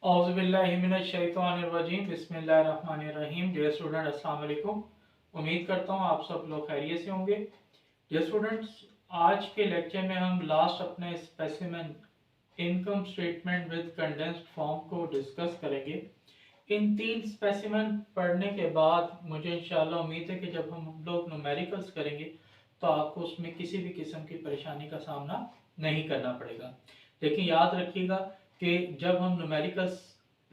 औज़ुबिल्लाहिमिनश्शैतानिर्रजीम बिस्मिल्लाहिर्रहमानिर्रहीम। Dear student, अस्सलाम वालेकुम। उम्मीद करता हूँ आप सब लोग खैरियत से होंगे। डियर स्टूडेंट्स, आज के लेक्चर में हम लास्ट अपने specimen income statement with condensed form को डिस्कस करेंगे। इन 3 स्पेसिमेन पढ़ने के बाद मुझे इंशाल्लाह उम्मीद है कि जब हम लोग न्यूमेरिकल्स करेंगे तो आपको उसमें किसी भी किस्म की परेशानी का सामना नहीं करना पड़ेगा। लेकिन याद रखिएगा कि जब हम न्यूमेरिकल्स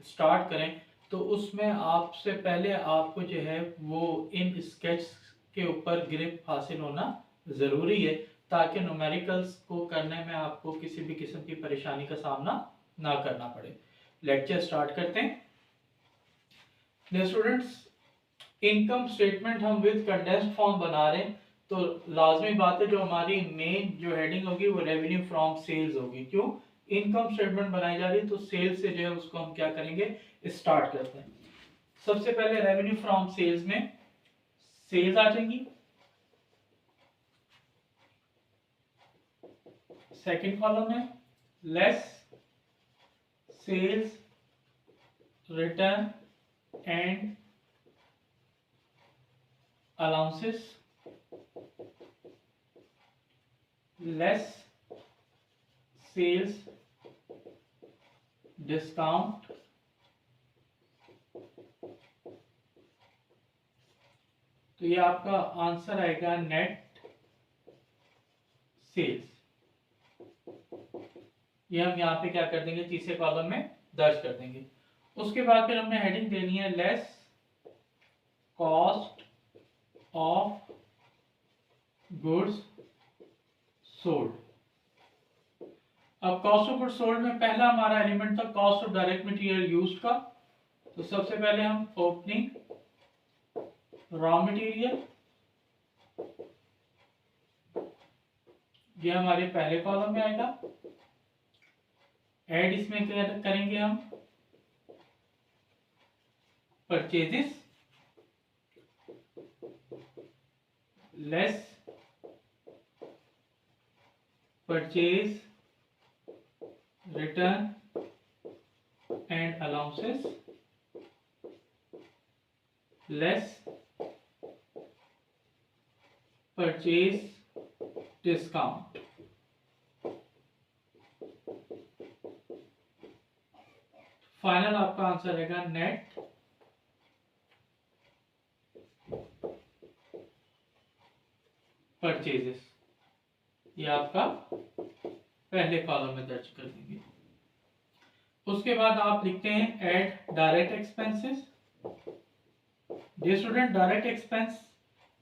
स्टार्ट करें तो उसमें आपसे पहले आपको जो है वो इन स्केच के ऊपर ग्रिप हासिल होना ज़रूरी है, ताकि न्यूमेरिकल्स को करने में आपको किसी भी किस्म की परेशानी का सामना ना करना पड़े। लेक्चर स्टार्ट करते हैं। डियर स्टूडेंट्स, इनकम स्टेटमेंट हम विद कंडेंस्ड फॉर्म बना रहे हैं तो लाजमी बात है जो हमारी मेन जो हेडिंग होगी वो रेवेन्यू फ्रॉम सेल्स होगी। क्यों? इनकम स्टेटमेंट बनाई जा रही है तो सेल्स से जो है उसको हम क्या करेंगे, स्टार्ट करते हैं। सबसे पहले रेवेन्यू फ्रॉम सेल्स में सेल्स आ जाएंगी। सेकंड कॉलम है less sales return and allowances, less sales discount तो ये आपका आंसर आएगा नेट सेल्स। ये हम यहाँ पे क्या कर देंगे, तीसरे कॉलम में दर्ज कर देंगे। उसके बाद फिर हमने हेडिंग देनी है less cost of goods sold. अब कॉस्ट ऑफ गुड्स सोल्ड में पहला हमारा एलिमेंट था cost of direct material used का। तो सबसे पहले हम ओपनिंग रॉ मटेरियल, ये हमारे पहले कॉलम में आएगा। ऐड इसमें क्या करेंगे हम, purchases, less purchase return and allowances, less purchase discount. Final आपका आंसर रहेगा नेट परचेजेस। ये आपका पहले कॉलम में दर्ज कर देंगे। उसके बाद आप लिखते हैं add direct expenses. Dear student, direct expense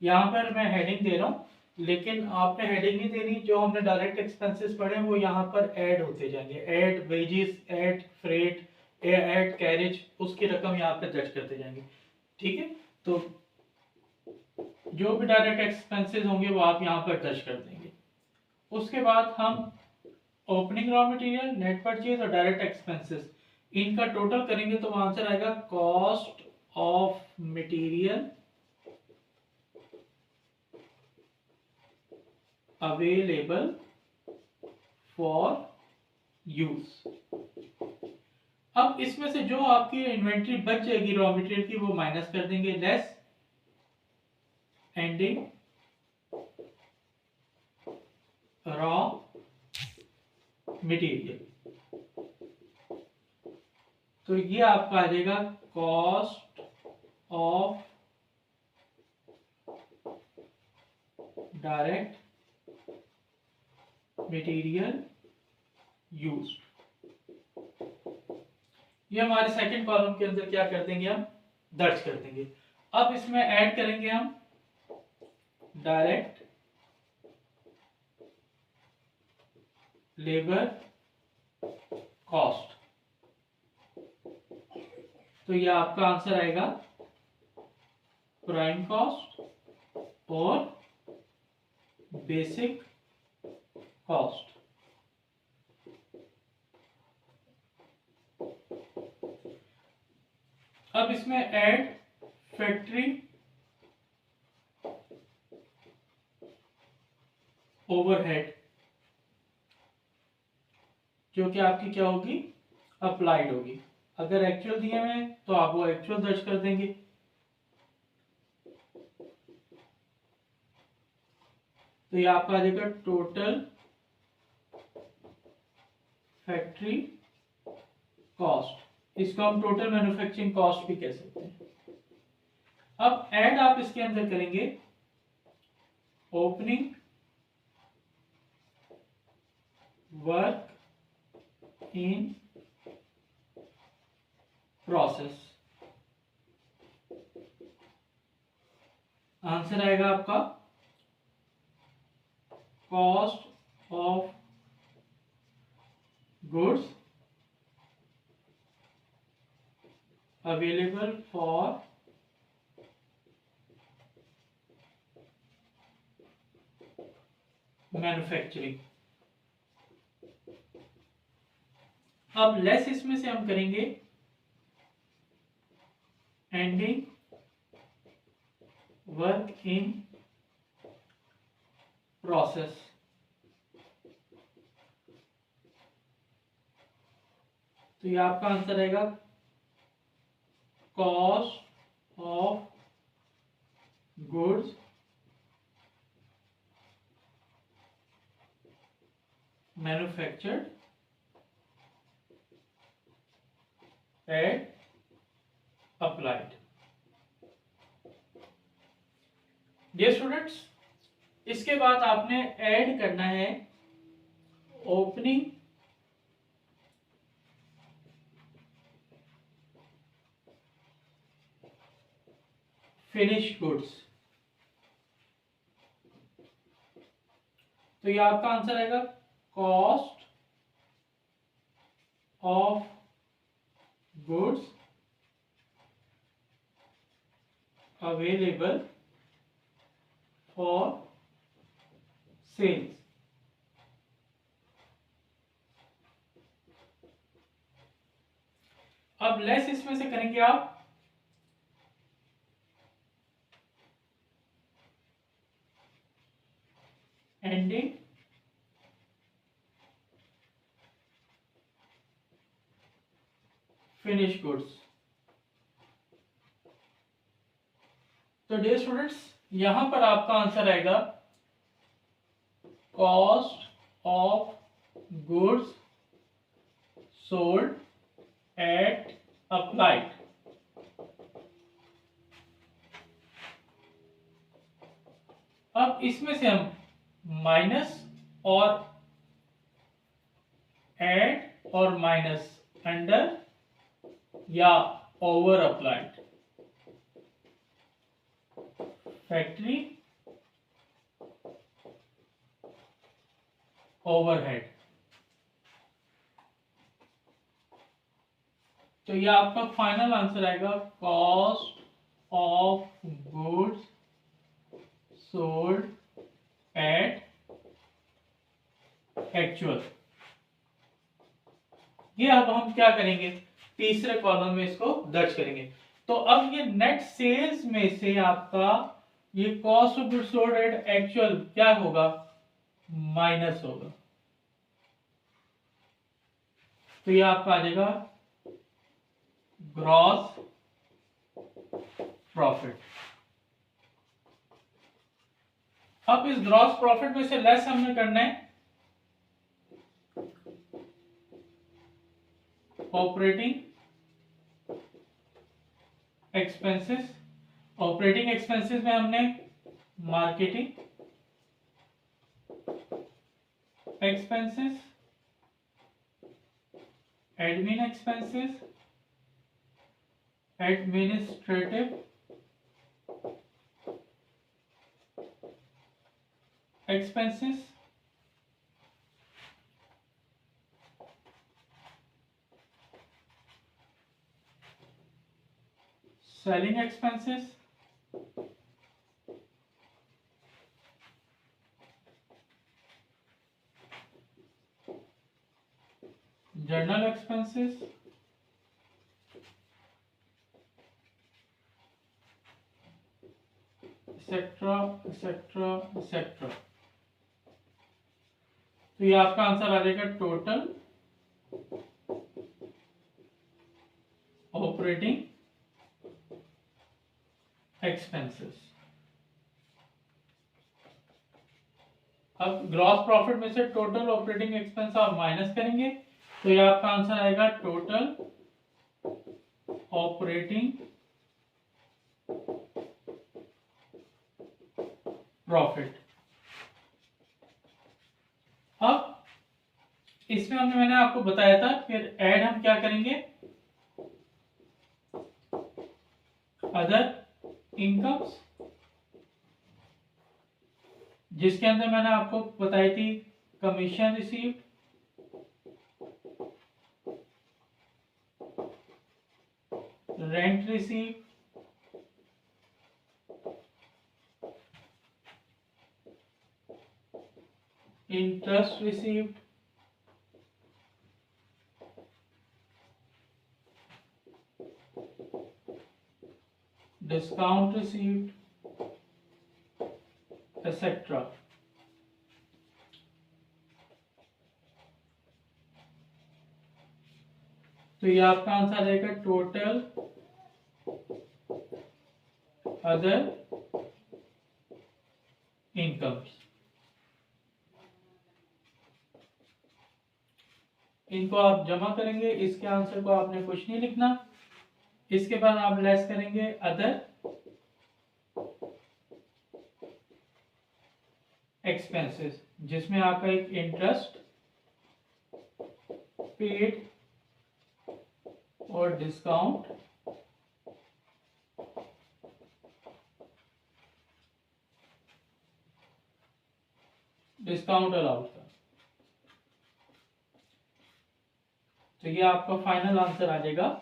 यहाँ पर मैं हेडिंग दे रहा हूँ, लेकिन आपने हेडिंग नहीं देनी। जो हमने डायरेक्ट एक्सपेंसेस पढ़े वो यहाँ पर ऐड होते जाएंगे। Add wages, add freight, add carriage, उसकी रकम यहाँ पे दर्ज करते जाएंगे। ठीक है, तो जो भी डायरेक्ट एक्सपेंसेस होंगे वो आप यहाँ पर दर्ज कर देंगे। उसके बाद हम opening raw material, net purchase और डायरेक्ट एक्सपेंसेस, इनका टोटल करेंगे तो आंसर आएगा cost of material available for use. अब इसमें से जो आपकी इन्वेंट्री बच जाएगी रॉ मटेरियल की वो माइनस कर देंगे। लेस एंडिंग रॉ मटेरियल, तो ये आपका आ जाएगा cost of direct material used. ये हमारे सेकंड कॉलम के अंदर क्या कर देंगे, हम दर्ज कर देंगे। अब इसमें ऐड करेंगे हम डायरेक्ट लेबर कॉस्ट, तो ये आपका आंसर आएगा प्राइम कॉस्ट और बेसिक कॉस्ट। अब इसमें ऐड फैक्ट्री ओवरहेड, जो कि आपकी क्या होगी, अप्लाइड होगी। अगर एक्चुअल दिए हुए हैं तो आप वो एक्चुअल दर्ज कर देंगे। तो ये आपका आ जाएगा टोटल फैक्ट्री कॉस्ट। इसको हम टोटल मैन्युफैक्चरिंग कॉस्ट भी कह सकते हैं। अब ऐड आप इसके अंदर करेंगे opening work in process. Answer आएगा आपका cost of goods available for manufacturing. अब लेस इसमें से हम करेंगे एंडिंग वर्क इन प्रोसेस। तो ये आपका आंसर आएगा cost of goods manufactured and applied. Dear students, इसके बाद आपने ऐड करना है ओपनिंग फिनिश गुड्स। तो ये आपका आंसर आएगा cost of goods available for sales. अब लेस इसमें से करेंगे आप एंडिंग फिनिश गुड्स। तो डियर स्टूडेंट्स, यहां पर आपका आंसर आएगा cost of goods sold at applied. अब इसमें से हम माइनस और एड और माइनस अंडर या ओवर अप्लाइड फैक्ट्री ओवरहेड। तो ये आपका फाइनल आंसर आएगा cost of goods sold at actual. ये अब हम क्या करेंगे, तीसरे कॉलम में इसको दर्ज करेंगे। तो अब ये नेट सेल्स में से आपका ये cost of goods sold at actual क्या होगा, माइनस होगा। तो ये आपका आ जाएगा ग्रॉस प्रॉफिट। अब इस ग्रॉस प्रॉफिट में से लेस हमने करना है ऑपरेटिंग एक्सपेंसेस। ऑपरेटिंग एक्सपेंसेस में हमने marketing expenses, admin expenses, administrative expenses, selling expenses, journal expenses, etcetera etcetera etcetera. तो ये आपका आंसर आ जाएगा टोटल ऑपरेटिंग एक्सपेंसेस। अब ग्रॉस प्रॉफिट में से टोटल ऑपरेटिंग एक्सपेंस आप माइनस करेंगे तो ये आपका आंसर आएगा टोटल ऑपरेटिंग प्रॉफिट। अब इसमें मैंने आपको बताया था, फिर ऐड हम क्या करेंगे, अदर इनकम्स, जिसके अंदर मैंने आपको बताई थी commission receive, rent receive, interest received, discount received, etcetera. तो ये आपका आंसर आएगा टोटल अदर इनकम्स। इनको आप जमा करेंगे, इसके आंसर को आपने कुछ नहीं लिखना। इसके बाद आप लेस करेंगे अदर एक्सपेंसेस, जिसमें आपका एक इंटरेस्ट पेड और डिस्काउंट अलाउड था। तो ये आपका फाइनल आंसर आ जाएगा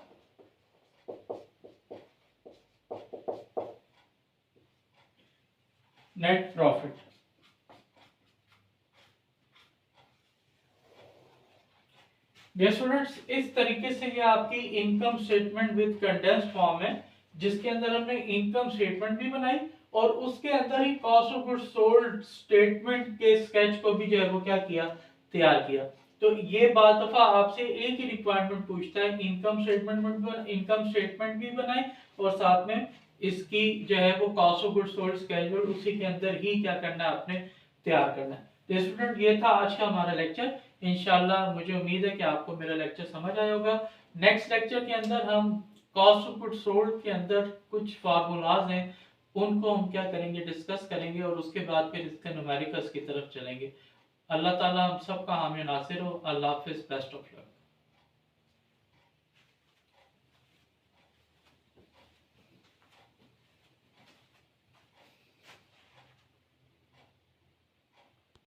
नेट प्रॉफिट। डियर स्टूडेंट्स, इस तरीके से ये आपकी income statement with condensed form है, जिसके अंदर हमने इनकम स्टेटमेंट भी बनाई और उसके अंदर ही cost of goods sold statement के स्केच को भी जो है वो क्या किया, तैयार किया। तो ये बात दफा आपसे एक ही रिक्वायरमेंट पूछता है, इनकम स्टेटमेंट भी बनाए और साथ में इसकी जो है वो cost of goods sold schedule उसी के अंदर ही क्या करना है, आपने तैयार करना है। तो स्टूडेंट, ये था आज का हमारा लेक्चर। इंशाल्लाह मुझे उम्मीद है कि आपको मेरा लेक्चर समझ आया होगा। नेक्स्ट लेक्चर के अंदर हम कॉस्ट ऑफ गुड्स सोल्ड के अंदर कुछ फार्मूलाज हैं, उनको हम क्या करेंगे, डिस्कस करेंगे और उसके बाद फिर इसके न्यूमेरिकल्स की तरफ चलेंगे। अल्लाह ताला हम सब का हामी नासिर हो। अल्लाह हाफिज़, बेस्ट ऑफ लक।